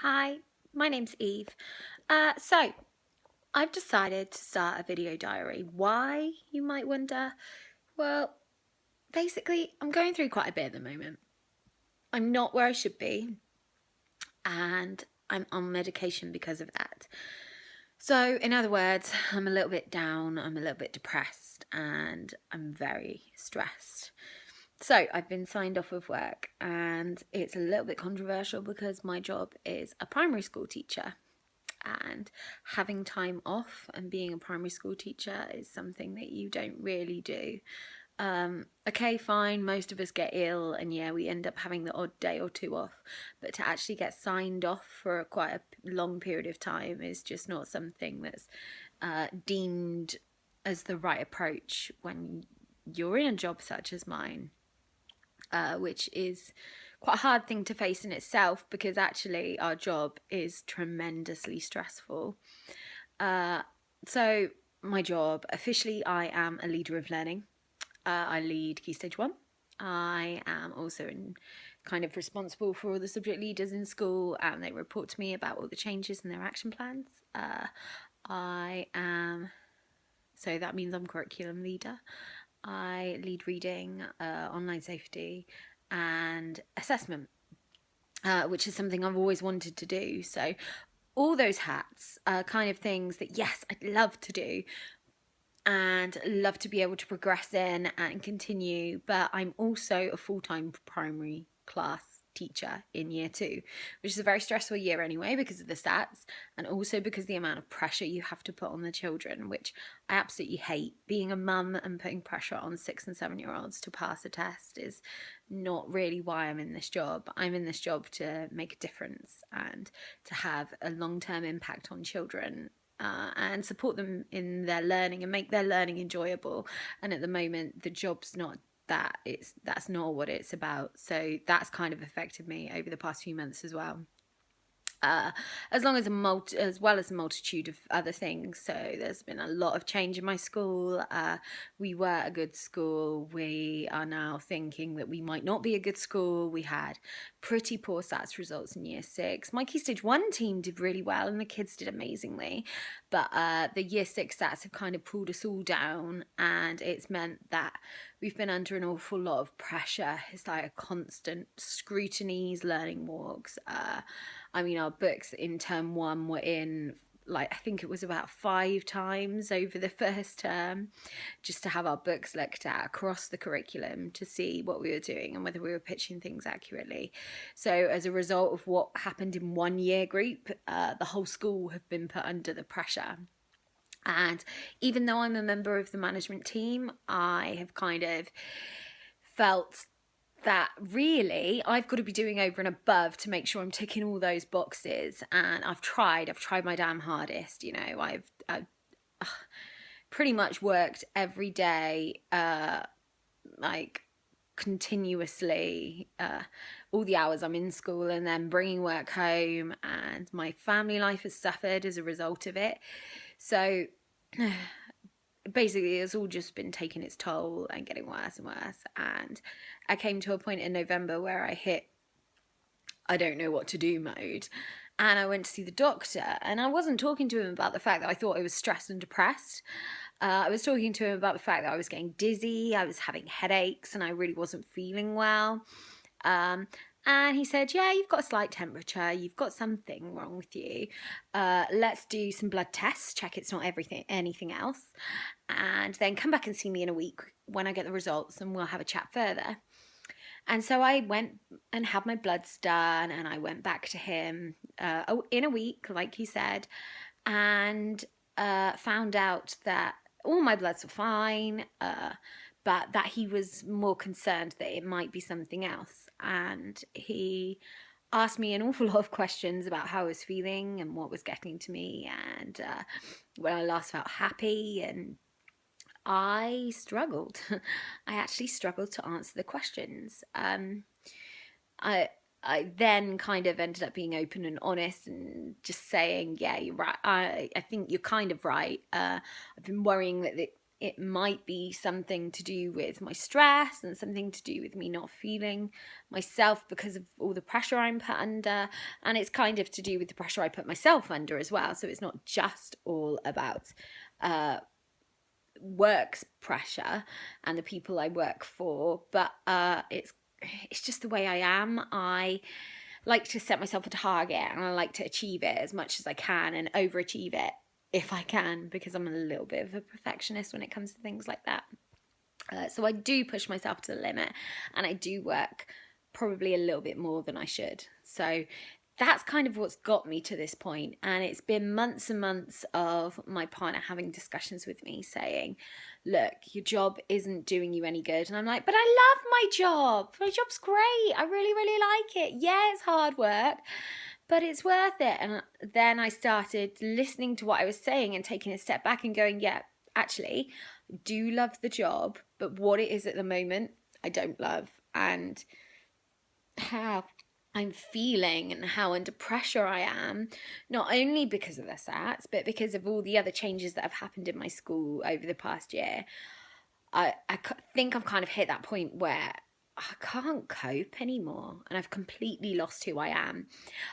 Hi, my name's Eve. So I've decided to start a video diary. Why, you might wonder? Well, basically, I'm going through quite a bit at the moment. I'm not where I should be, and I'm on medication because of that. So, in other words, I'm a little bit down, I'm a little bit depressed, and I'm very stressed. So I've been signed off of work, and it's a little bit controversial because my job is a primary school teacher, and having time off and being a primary school teacher is something that you don't really do. Okay, fine, most of us get ill, and yeah, we end up having the odd day or two off, but to actually get signed off for quite a long period of time is just not something that's deemed as the right approach when you're in a job such as mine, which is quite a hard thing to face in itself because actually our job is tremendously stressful. So my job, officially I am a leader of learning. I lead Key Stage 1. I am also kind of responsible for all the subject leaders in school, and they report to me about all the changes in their action plans. So that means I'm curriculum leader. I lead reading, online safety, and assessment, which is something I've always wanted to do. So all those hats are kind of things that, yes, I'd love to do and love to be able to progress in and continue, but I'm also a full-time primary class teacher in year 2, which is a very stressful year anyway because of the stats, and also because the amount of pressure you have to put on the children, which I absolutely hate. Being a mum and putting pressure on 6 and 7-year-olds to pass a test is not really why I'm in this job. I'm in this job to make a difference and to have a long-term impact on children, and support them in their learning and make their learning enjoyable. And at the moment, the job's not that. That's not what it's about. So that's kind of affected me over the past few months as well. As well as a multitude of other things. So there's been a lot of change in my school. We were a good school. We are now thinking that we might not be a good school. We had pretty poor SATs results in year 6. My Key Stage 1 team did really well and the kids did amazingly. But the year 6 SATs have kind of pulled us all down, and it's meant that we've been under an awful lot of pressure. It's like a constant scrutinies, learning walks. Our books in term 1 were in, I think it was about 5 times over the first term, just to have our books looked at across the curriculum to see what we were doing and whether we were pitching things accurately. So as a result of what happened in one year group, the whole school have been put under the pressure. And even though I'm a member of the management team, I have kind of felt that really I've got to be doing over and above to make sure I'm ticking all those boxes. And I've tried my damn hardest. I've pretty much worked every day, continuously, all the hours I'm in school, and then bringing work home, and my family life has suffered as a result of it. So basically it's all just been taking its toll and getting worse and worse. And I came to a point in November where I hit I don't know what to do mode, and I went to see the doctor, and I wasn't talking to him about the fact that I thought I was stressed and depressed. I was talking to him about the fact that I was getting dizzy, I was having headaches, and I really wasn't feeling well. And he said, yeah, you've got a slight temperature, you've got something wrong with you. Let's do some blood tests, check it's not anything else, and then come back and see me in a week when I get the results, and we'll have a chat further. And so I went and had my bloods done, and I went back to him in a week, like he said, and found out that all my bloods were fine, but that he was more concerned that it might be something else. And he asked me an awful lot of questions about how I was feeling and what was getting to me, and when I last felt happy, and I struggled. I actually struggled to answer the questions. I then kind of ended up being open and honest and just saying, yeah, you're right. I think you're kind of right. I've been worrying that it might be something to do with my stress and something to do with me not feeling myself because of all the pressure I'm put under. And it's kind of to do with the pressure I put myself under as well. So it's not just all about work's pressure and the people I work for, but it's just the way I am. I like to set myself a target and I like to achieve it as much as I can and overachieve it if I can, because I'm a little bit of a perfectionist when it comes to things like that. So I do push myself to the limit, and I do work probably a little bit more than I should. So that's kind of what's got me to this point. And it's been months and months of my partner having discussions with me saying, look, your job isn't doing you any good. And I'm like, but I love my job. My job's great. I really, really like it. Yeah, it's hard work, but it's worth it. And then I started listening to what I was saying and taking a step back and going, yeah, actually, I do love the job, but what it is at the moment, I don't love. And how I'm feeling and how under pressure I am, not only because of the SATs, but because of all the other changes that have happened in my school over the past year. I think I've kind of hit that point where I can't cope anymore, and I've completely lost who I am.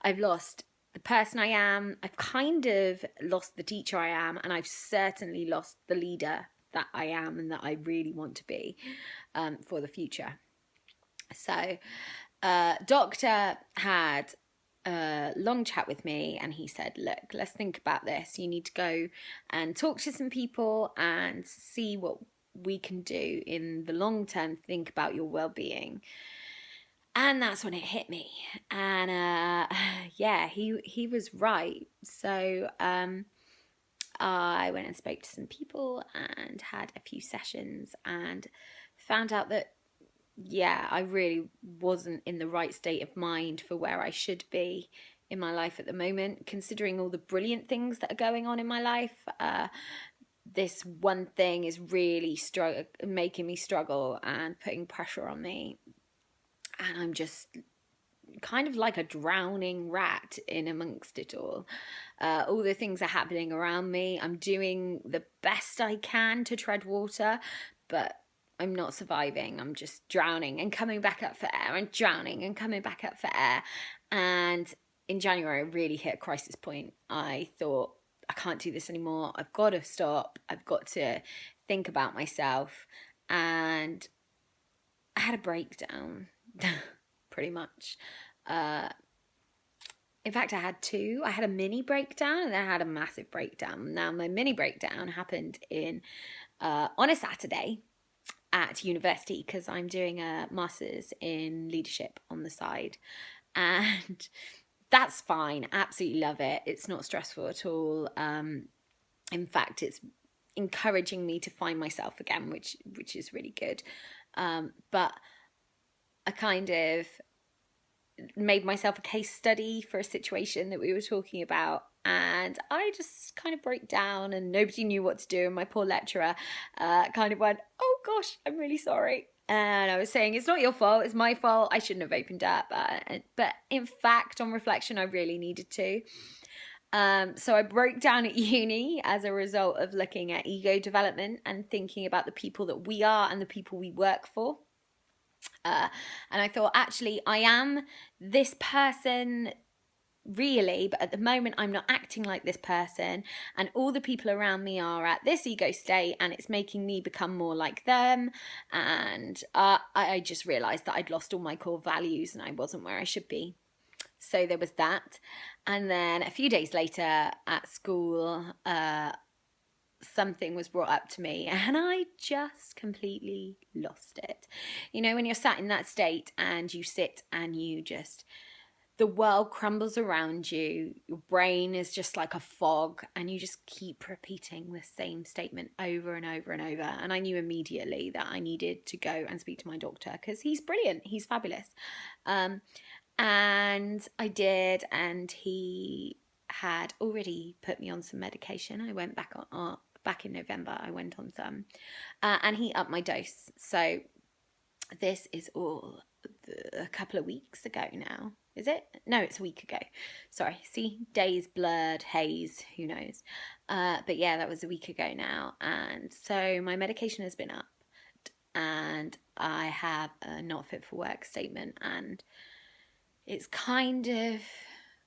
I've lost the person I am. I've kind of lost the teacher I am, and I've certainly lost the leader that I am and that I really want to be for the future. So doctor had a long chat with me, and he said, look, let's think about this. You need to go and talk to some people and see what we can do in the long term. Think about your well-being. And that's when it hit me. And yeah, he was right. So I went and spoke to some people and had a few sessions and found out that yeah, I really wasn't in the right state of mind for where I should be in my life at the moment, considering all the brilliant things that are going on in my life. This one thing is really making me struggle and putting pressure on me. And I'm just kind of like a drowning rat in amongst it all. All the things are happening around me. I'm doing the best I can to tread water, but I'm not surviving. I'm just drowning and coming back up for air and drowning and coming back up for air. And in January, I really hit a crisis point. I thought, I can't do this anymore. I've got to stop. I've got to think about myself. And I had a breakdown, pretty much. In fact, I had two. I had a mini breakdown and then I had a massive breakdown. Now, my mini breakdown happened on a Saturday at university, because I'm doing a master's in leadership on the side, and that's fine. Absolutely love it. It's not stressful at all. In fact, it's encouraging me to find myself again, which is really good. But I kind of made myself a case study for a situation that we were talking about, and I just kind of broke down and nobody knew what to do, and my poor lecturer kind of went, oh gosh, I'm really sorry. And I was saying, it's not your fault, it's my fault, I shouldn't have opened up, but in fact, on reflection, I really needed to. So I broke down at uni as a result of looking at ego development and thinking about the people that we are and the people we work for. And I thought, actually, I am this person really, but at the moment I'm not acting like this person, and all the people around me are at this ego state, and it's making me become more like them. And I just realized that I'd lost all my core values and I wasn't where I should be. So there was that. And then a few days later at school, something was brought up to me and I just completely lost it. You know, when you're sat in that state and you sit and you just, the world crumbles around you, your brain is just like a fog, and you just keep repeating the same statement over and over and over. And I knew immediately that I needed to go and speak to my doctor, because he's brilliant, he's fabulous. And I did, and he had already put me on some medication. I went back in November, I went on some, and he upped my dose. So this is all a couple of weeks ago now. Is it? No, it's a week ago. Sorry. See, days blurred, haze, who knows? But yeah, that was a week ago now. And so my medication has been up, and I have a not fit for work statement, and it's kind of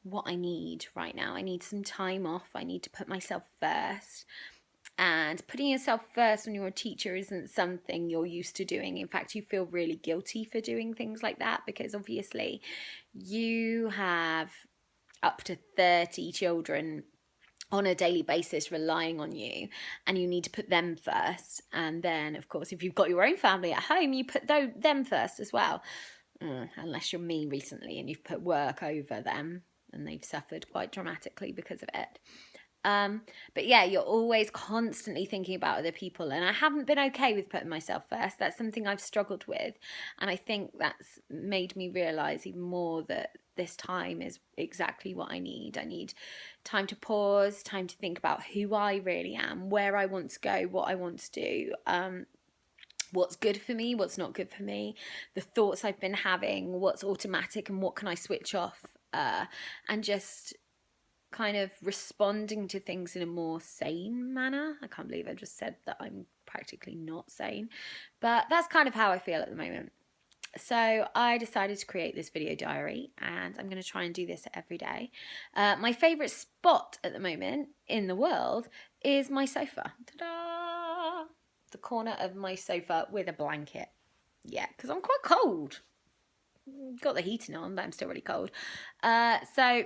what I need right now. I need some time off. I need to put myself first. And putting yourself first when you're a teacher isn't something you're used to doing. In fact, you feel really guilty for doing things like that, because obviously you have up to 30 children on a daily basis relying on you, and you need to put them first. And then, of course, if you've got your own family at home, you put them first as well. Unless you're me recently and you've put work over them and they've suffered quite dramatically because of it. But yeah, you're always constantly thinking about other people, and I haven't been okay with putting myself first. That's something I've struggled with, and I think that's made me realize even more that this time is exactly what I need. I need time to pause, time to think about who I really am, where I want to go, what I want to do, what's good for me, what's not good for me, the thoughts I've been having, what's automatic and what can I switch off, and just kind of responding to things in a more sane manner. I can't believe I just said that I'm practically not sane, but that's kind of how I feel at the moment. So I decided to create this video diary, and I'm going to try and do this every day. My favourite spot at the moment in the world is my sofa. Ta-da! The corner of my sofa with a blanket. Yeah, because I'm quite cold. Got the heating on, but I'm still really cold. So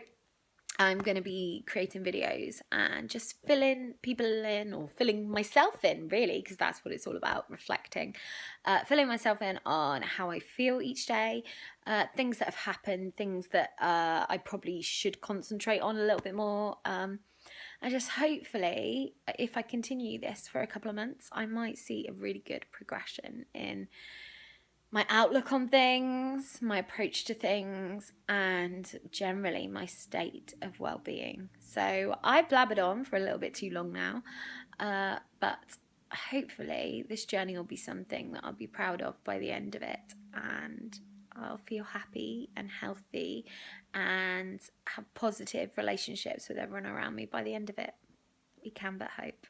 I'm going to be creating videos and just filling people in, or filling myself in, really, because that's what it's all about, reflecting. Filling myself in on how I feel each day, things that have happened, things that I probably should concentrate on a little bit more. And just hopefully, if I continue this for a couple of months, I might see a really good progression in my outlook on things, my approach to things, and generally my state of well-being. So I blabbered on for a little bit too long now, but hopefully this journey will be something that I'll be proud of by the end of it, and I'll feel happy and healthy and have positive relationships with everyone around me by the end of it. We can but hope.